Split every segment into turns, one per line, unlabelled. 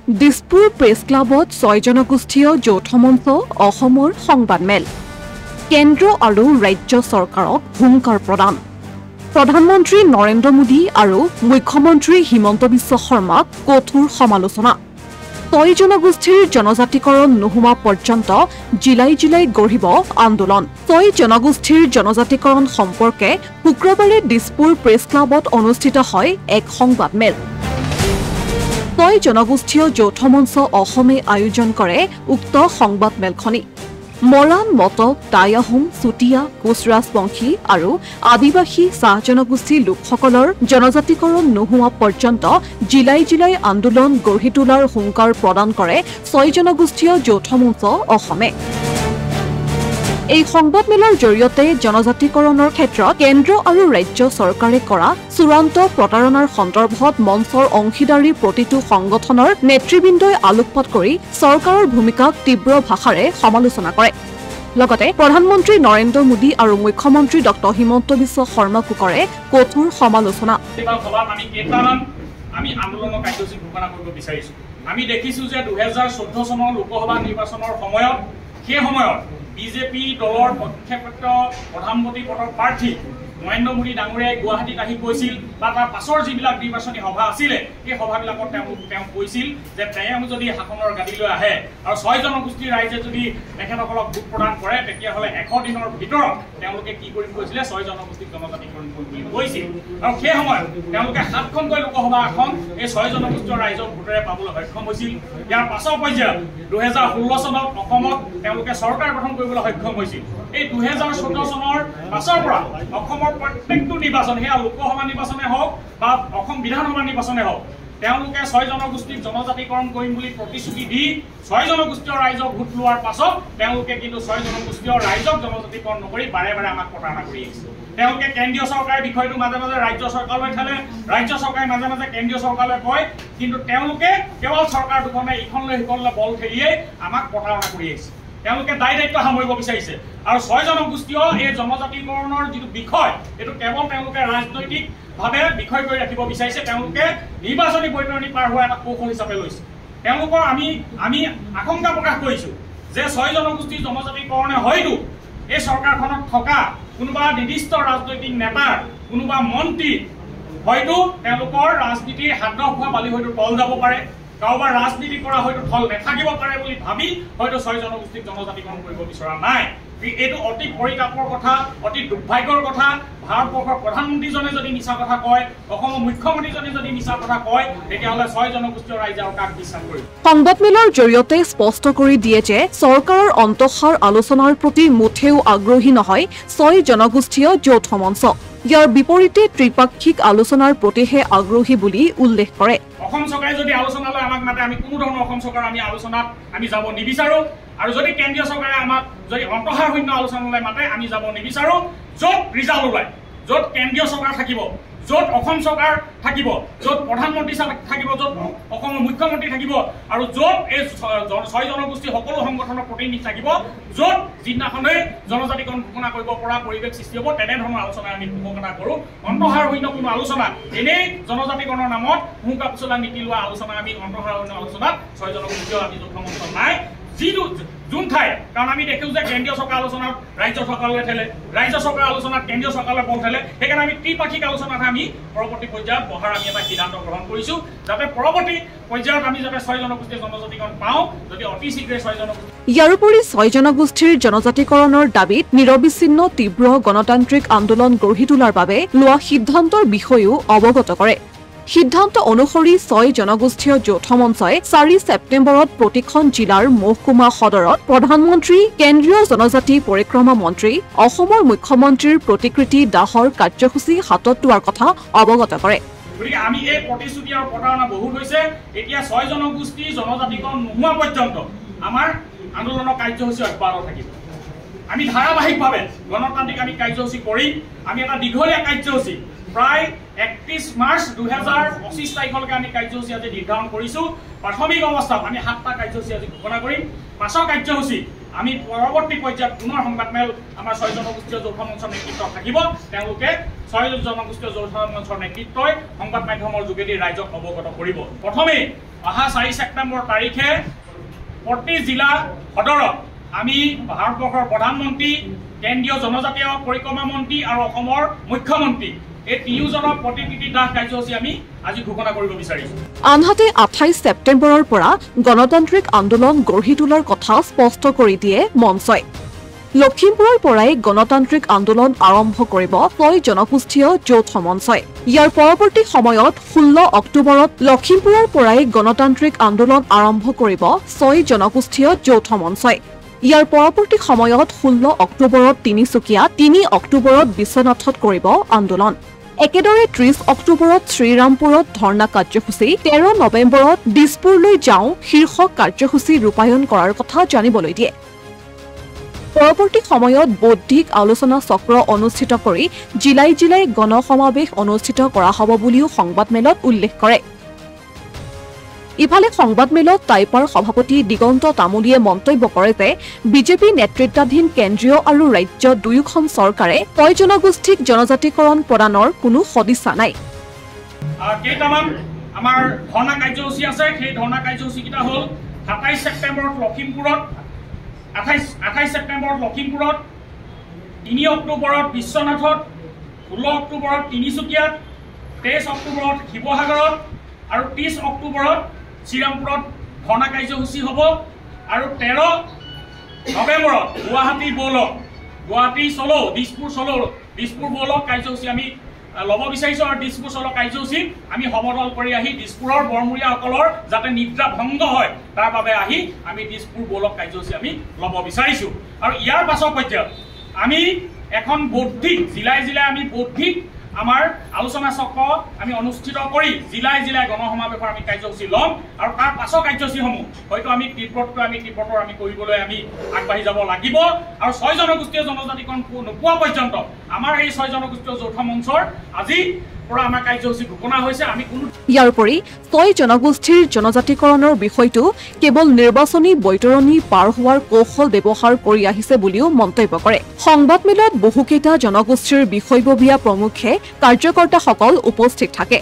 Dispur press ক্লাবত 6 জনগোষ্ঠীয় যৌথ মঞ্চ অসমৰ সংবাদমেল কেন্দ্ৰ আৰু ৰাজ্য চৰকাৰক হুংকাৰ প্ৰদান প্ৰধানমন্ত্ৰী নৰেন্দ্ৰ মোদী আৰু মুখ্যমন্ত্ৰী হিমন্ত বিশ্ব শৰ্মাক কঠোৰ সমালোচনা 6 জনগোষ্ঠীৰ জনজাতিকৰণ নোহোৱা পৰ্যন্ত জিলাই জিলাই গঢ়িব আন্দোলন 6 জনগোষ্ঠীৰ জনজাতিকৰণ সম্পৰ্কে শুক্ৰবাৰে দিছপুৰ প্ৰেছ ক্লাবত অনুষ্ঠিত হয় এক সংবাদমেল 6 জনগোষ্ঠীয় যৌথ মঞ্চ অসমে আয়োজন কৰে উক্ত সংবাদমেলখনি মৰাণ মটক টাই আহোম চুতীয়া কোচ ৰাজবংশী আৰু আদিবাসী চাহ জনগোষ্ঠী লোকসকলৰ জনজাতিকৰণ নোহোৱা পৰ্যন্ত জিলাই জিলাই আন্দোলন গঢ়ি তোলাৰ হুংকাৰ প্ৰদান কৰে 6 জনগোষ্ঠীয় যৌথ মঞ্চ অসমে এই সংবাদমেলৰ জৰিয়তে জনজাতিকৰণৰ ক্ষেত্ৰত কেন্দ্ৰ আৰু ৰাজ্য চৰকাৰে কৰা চূড়ান্ত প্ৰতাৰণাৰ সন্দৰ্ভত মঞ্চৰ অংশীদাৰী প্ৰতিটো সংগঠনৰ নেতৃবৃন্দই আলোকপাত কৰি চৰকাৰৰ ভূমিকাক তীব্ৰ ভাষাৰে সমালোচনা কৰে লগতে প্ৰধানমন্ত্ৰী নৰেন্দ্ৰ মোদী আৰু মুখ্যমন্ত্ৰী ডক্টৰ হিমন্ত বিশ্ব শৰ্মাকো কৰে কঠোৰ সমালোচনা
আমি আন্দোলনৰ কাৰ্যসূচী ঘোষণা কৰিব বিচাৰিছো আমি দেখিছো যে 2014 চনৰ লোকসভা নিৰ্বাচনৰ সময়ত সেই সময়ত বিজেপি দলৰ পক্ষপাত প্ৰধানমন্ত্ৰী পদৰ প্ৰাৰ্থী নৰেন্দ্ৰ মোদী ডাঙৰীয়াই গুৱাহাটীত আহি কৈছিল বা তাৰ পাছৰ যিবিলাক নিৰ্বাচনী সভা আছিলে সেই সভাবিলাকত তেওঁ কৈছিল যে তেওঁ যদি শাসনৰ গাদীলৈ আহে আৰু 6 জনগোষ্ঠীৰ ৰাইজে যদি তেখেতসকলক ভোট প্ৰদান কৰে তেতিয়াহ'লে 100 দিনৰ ভিতৰত তেওঁলোকে কি কৰিম কৈছিলে 6 জনগোষ্ঠীক জনজাতিকৰণ কৰিব বুলি কৈছিল আৰু সেই সময়ত তেওঁলোকে 7খনকৈ লোকসভা আসন এই 6 জনগোষ্ঠীৰ ৰাইজক ভোটেৰে পাবলৈ সক্ষম হৈছিল ইয়াৰ পাছৰ পৰ্যায়ত 2016 চনত অসমত তেওঁলোকে চৰকাৰ গঠন কৰিবলৈ সক্ষম হৈছিল এই 2014 চনৰ পাছৰ পৰা অসমৰ প্ৰত্যেকটো নিৰ্বাচন হেয়া লোকসভা নিৰ্বাচনে হওক বা অসম বিধানসভা নিৰ্বাচনে হওক তেওঁলোকে 6 জনগোষ্ঠীক জনজাতিকৰণ কৰিম বুলি প্ৰতিশ্ৰুতি দি 6 জনগোষ্ঠীয় ৰাইজক ভোট লোৱাৰ পাছত তেওঁলোকে কিন্তু 6 জনগোষ্ঠীয় ৰাইজক জনজাতিকৰণ নকৰি বাৰে বাৰে আমাক প্ৰতাৰণা কৰি আহিছে তেওঁলোকে কেন্দ্ৰীয় চৰকাৰৰ বিষয়টো মাজে মাজে ৰাজ্য চৰকাৰলৈ ঠেলে ৰাজ্য চৰকাৰে মাজে মাজে কেন্দ্ৰীয় চৰকাৰলৈ কয় কিন্তু তেওঁলোকে কেৱল চৰকাৰ দুখনে ইখনলৈ সিখনলৈ বল খেলিয়ে আমাক প্ৰতাৰণা কৰি আহিছে তেওঁলোকে দায়িত্ব সামৰিব বিচাৰিছে আৰু 6 জনগোষ্ঠীয় এই জনজাতিকৰণৰ যিটো বিষয় এইটো কেৱল তেওঁলোকে ৰাজনৈতিক ভাৱে বিষয় কৰি ৰাখিব বিচাৰিছে তেওঁলোকে নিৰ্বাচনী বৈতৰণি পাৰ হোৱা এটা কৌশল হিচাপে লৈছে তেওঁলোকৰ আমি আশংকা প্ৰকাশ কৰিছো যে 6 জনগোষ্ঠীৰ জনজাতিকৰণে হয়তো এই চৰকাৰখনত থকা কোনোবা নিৰ্দিষ্ট ৰাজনৈতিক নেতাৰ কোনোবা মন্ত্ৰী হয়তো তেওঁলোকৰ ৰাজনীতিৰ হাতত হোৱা বালি হয়তো তল যাব পাৰে কাৰোবাৰ ৰাজনীতি কৰা হয়তো থল নাথাকিব পাৰে বুলি ভাবি হয়তো 6 জনগোষ্ঠীক জনজাতিকৰণ কৰিব বিচৰা নাই এইটো অতি পৰিতাপৰ কথা অতি দুৰ্ভাগ্যৰ কথা ভাৰতবৰ্ষৰ প্ৰধানমন্ত্ৰীজনে যদি মিছা কথা কয় অসমৰ মুখ্যমন্ত্ৰীজনে যদি মিছা কথা কয় তেতিয়াহ'লে 6 জনগোষ্ঠীয় ৰাইজে আৰু কাক বিশ্বাস কৰিব
সংবাদমেলৰ জৰিয়তে স্পষ্ট কৰি দিয়ে যে চৰকাৰৰ অন্তঃসাৰ আলোচনাৰ প্ৰতি মুঠেও আগ্ৰহী নহয় 6 জনগোষ্ঠীয় যৌথ মঞ্চ ইয়াৰ বিপৰীতে ত্ৰিপাক্ষিক আলোচনাৰ প্ৰতিহে আগ্ৰহী বুলি উল্লেখ কৰে
অসম চৰকাৰে যদি আলোচনালৈ আমাক মাতে আমি কোনো ধৰণৰ অসম চৰকাৰ আমি আলোচনাত আমি যাব নিবিচাৰো আৰু যদি কেন্দ্ৰীয় চৰকাৰে আমাক যদি অন্তঃসাৰ শূন্য আলোচনালৈ মাতে আমি যাব নিবিচাৰো য'ত ৰিজাল্ট ওলায় য'ত কেন্দ্ৰীয় চৰকাৰ থাকিব য'ত অসম চৰকাৰ থাকিব য'ত প্ৰধানমন্ত্ৰী থাকিব য'ত অসমৰ মুখ্যমন্ত্ৰী থাকিব আৰু য'ত এই 6 জনগোষ্ঠী সকলো সংগঠনৰ প্ৰতিনিধি থাকিব য'ত যিদিনাখনে জনজাতিকৰণ ঘোষণা কৰিব পৰা পৰিৱেশ সৃষ্টি হ'ব তেনেধৰণৰ আলোচনা আমি ঘোষণা কৰোঁ অন্তঃসাৰ শূন্য কোনো আলোচনা এনেই জনজাতিকৰণৰ নামত হুংকা পুচলা নীতি লোৱা আলোচনা আমি অন্তঃসাৰ শূন্য আলোচনাত 6 জনগোষ্ঠীয় আমি যৌথ মঞ্চ নাই যিটো যোন ঠাই কাৰণ আমি দেখোঁ যে কেন্দ্ৰীয় চৰকাৰ আলোচনাত ৰাজ্য চৰকাৰলৈ ঠেলে ৰাজ্য চৰকাৰ আলোচনাত কেন্দ্ৰীয় চৰকাৰলৈ বল ঠেলে সেইকাৰণে আমি ত্ৰিপাক্ষিক আলোচনাত আমি পৰৱৰ্তী পৰ্যায়ত বহাৰ আমি এটা সিদ্ধান্ত গ্ৰহণ কৰিছোঁ যাতে পৰৱৰ্তী পৰ্যায়ত আমি যাতে 6 জনগোষ্ঠীৰ জনজাতিকৰণ পাওঁ যদি অতি শীঘ্ৰে 6 জনগোষ্ঠী
ইয়াৰোপৰি 6 জনগোষ্ঠীৰ জনজাতিকৰণৰ দাবীত নিৰবিচ্ছিন্ন তীব্ৰ গণতান্ত্ৰিক আন্দোলন গঢ়ি তোলাৰ বাবে লোৱা সিদ্ধান্তৰ বিষয়েও অৱগত কৰে সিদ্ধান্ত অনুসৰি 6 জনগোষ্ঠীয় যৌথ মঞ্চই 4 ছেপ্টেম্বৰত প্ৰতিখন জিলাৰ মহকুমা সদৰত প্ৰধানমন্ত্ৰী কেন্দ্ৰীয় জনজাতি পৰিক্ৰমা মন্ত্ৰী অসমৰ মুখ্যমন্ত্ৰীৰ প্ৰতিকৃতি দাহৰ কাৰ্যসূচী হাতত লোৱাৰ কথা অৱগত কৰে
গতিকে আমি এই প্ৰতিশ্ৰুতি আৰু প্ৰতাৰণা বহুত হৈছে এতিয়া 6 জনগোষ্ঠী জনজাতিকৰণ নোহোৱা পৰ্যন্ত আমাৰ আন্দোলনৰ কাৰ্যসূচী অব্যাহত থাকিব আমি ধাৰাবাহিকভাৱে গণতান্ত্ৰিক আমি কাৰ্যসূচী কৰিম আমি এটা দীঘলীয়া কাৰ্যসূচী প্ৰায় 31 মাৰ্চ 2025 তাৰিখলৈকে আমি কাৰ্যসূচী আজি নিৰ্ধাৰণ কৰিছোঁ প্ৰাথমিক অৱস্থাত আমি 7টা কাৰ্যসূচী আজি ঘোষণা কৰিম পাছৰ কাৰ্যসূচী আমি পৰৱৰ্তী পৰ্যায়ত পুনৰ সংবাদমেল আমাৰ 6 জনগোষ্ঠীয় যৌথ মঞ্চৰ নেতৃত্বত থাকিব তেওঁলোকে 6 জনগোষ্ঠীয় যৌথ মঞ্চৰ নেতৃত্বই সংবাদ মাধ্যমৰ যোগেদি ৰাইজক অৱগত কৰিব প্ৰথমে অহা 4 ছেপ্টেম্বৰ তাৰিখে প্ৰতি জিলা সদৰত আমি ভাৰতবৰ্ষৰ প্ৰধানমন্ত্ৰী কেন্দ্ৰীয় জনজাতীয় পৰিক্ৰমা মন্ত্ৰী আৰু অসমৰ মুখ্যমন্ত্ৰী এই তিনিওজনৰ প্ৰতিনিধি দাস কাৰ্যসূচী আমি আজি ঘোষণা কৰিব বিচাৰিছো
আনহাতে 28 ছেপ্টেম্বৰৰ পৰা গণতান্ত্ৰিক আন্দোলন গঢ়ি তোলাৰ কথা স্পষ্ট কৰি দিয়ে মঞ্চই লখিমপুৰৰ পৰাই গণতান্ত্ৰিক আন্দোলন আৰম্ভ কৰিব 6 জনগোষ্ঠীয় যৌথ মঞ্চই ইয়াৰ পৰৱৰ্তী সময়ত 16 অক্টোবৰত লখিমপুৰৰ পৰাই গণতান্ত্ৰিক আন্দোলন আৰম্ভ কৰিব 6 জনগোষ্ঠীয় যৌথ মঞ্চই ইয়াৰ পৰৱৰ্তী সময়ত 16 অক্টোবৰত তিনিচুকীয়া 3 অক্টোবৰত বিশ্বনাথত কৰিব আন্দোলন একেদৰে 30 অক্টোবৰত শ্ৰীৰামপুৰত ধৰ্ণা কাৰ্যসূচী 13 নৱেম্বৰত দিছপুৰলৈ যাওঁ শীৰ্ষক কাৰ্যসূচী ৰূপায়ণ কৰাৰ কথা জানিবলৈ দিয়ে পৰৱৰ্তী সময়ত বৌদ্ধিক আলোচনা চক্ৰ অনুষ্ঠিত কৰি জিলাই জিলাই গণসমাৱেশ অনুষ্ঠিত কৰা হ'ব বুলিও সংবাদমেলত উল্লেখ কৰে ইফালে সংবাদমেলত টাইপাৰ সভাপতি দিগন্ত তামুলীয়ে মন্তব্য কৰে যে বিজেপি নেতৃত্বাধীন কেন্দ্ৰীয় আৰু ৰাজ্য দুয়োখন চৰকাৰে 6 জনগোষ্ঠীক জনজাতিকৰণ প্ৰদানৰ কোনো সদিচ্ছা নাই
কেইটামান আমাৰ ধৰ্ণা কাৰ্যসূচী আছে সেই ধৰ্ণা কাৰ্যসূচী কিটা হ'ল 27 ছেপ্টেম্বৰত লখিমপুৰত 28 ছেপ্টেম্বৰত লখিমপুৰত 3 অক্টোবৰত বিশ্বনাথত 16 অক্টোবৰত তিনিচুকীয়াত 23 অক্টোবৰত শিৱসাগৰত আৰু 30 অক্টোবৰত শ্ৰীৰামপুৰত ধৰ্ণা কাৰ্যসূচী হ'ব আৰু 13 নৱেম্বৰত গুৱাহাটী চলো দিছপুৰ বলক কাৰ্যসূচী আমি ল'ব বিচাৰিছোঁ আৰু দিছপুৰ চলো কাৰ্যসূচী আমি সমদল কৰি আহি দিছপুৰৰ বৰমূৰীয়াসকলৰ যাতে নিদ্ৰা ভংগ হয় তাৰ বাবে আহি আমি দিছপুৰ বলক কাৰ্যসূচী আমি ল'ব বিচাৰিছোঁ আৰু ইয়াৰ পাছৰ পৰ্যায়ত আমি এখন বৌদ্ধিক জিলাই জিলাই আমি বৌদ্ধিক আমাৰ আলোচনা চক্ৰ আমি অনুষ্ঠিত কৰি জিলাই জিলাই গণসমাৱেশৰ আমি কাৰ্যসূচী ল'ম আৰু তাৰ পাছৰ কাৰ্যসূচীসমূহ হয়তো আমি তীব্ৰতৰ আমি কৰিবলৈ আমি আগবাঢ়ি যাব লাগিব আৰু 6 জনগোষ্ঠীয় জনজাতিকৰণ নোপোৱা পৰ্যন্ত আমাৰ এই 6 জনগোষ্ঠীয় যৌথ মঞ্চৰ আজি পৰা আমাৰ কাৰ্যসূচী ঘোষণা হৈছে আমি কোনো
ইয়াৰ উপৰি 6 জনগোষ্ঠীৰ জনজাতিকৰণৰ বিষয়টো কেৱল নিৰ্বাচনী বৈতৰণি পাৰ হোৱাৰ কৌশল ব্যৱহাৰ কৰি আহিছে বুলিও মন্তব্য কৰে সংবাদমেলত বহুকেইটা জনগোষ্ঠীৰ বিষয়ববীয়া প্ৰমুখে কাৰ্যকৰ্তাসকল উপস্থিত থাকে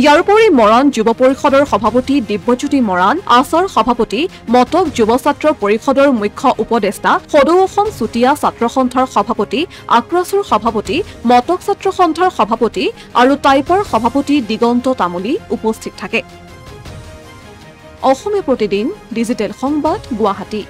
ইয়াৰ উপৰি মৰাণ যুৱ পৰিষদৰ সভাপতি দিব্যজ্যোতি মৰাণ আছাৰ সভাপতি মটক যুৱ ছাত্ৰ পৰিষদৰ মুখ্য উপদেষ্টা সদৌ অসম চুতীয়া ছাত্ৰ সন্থাৰ সভাপতি আক্ৰাছৰ সভাপতি মটক ছাত্ৰ সন্থাৰ সভাপতি আৰু টাইপাৰ সভাপতি দিগন্ত তামুলী উপস্থিত থাকে অসমীয়া প্ৰতিদিন ডিজিটেল সংবাদ গুৱাহাটী।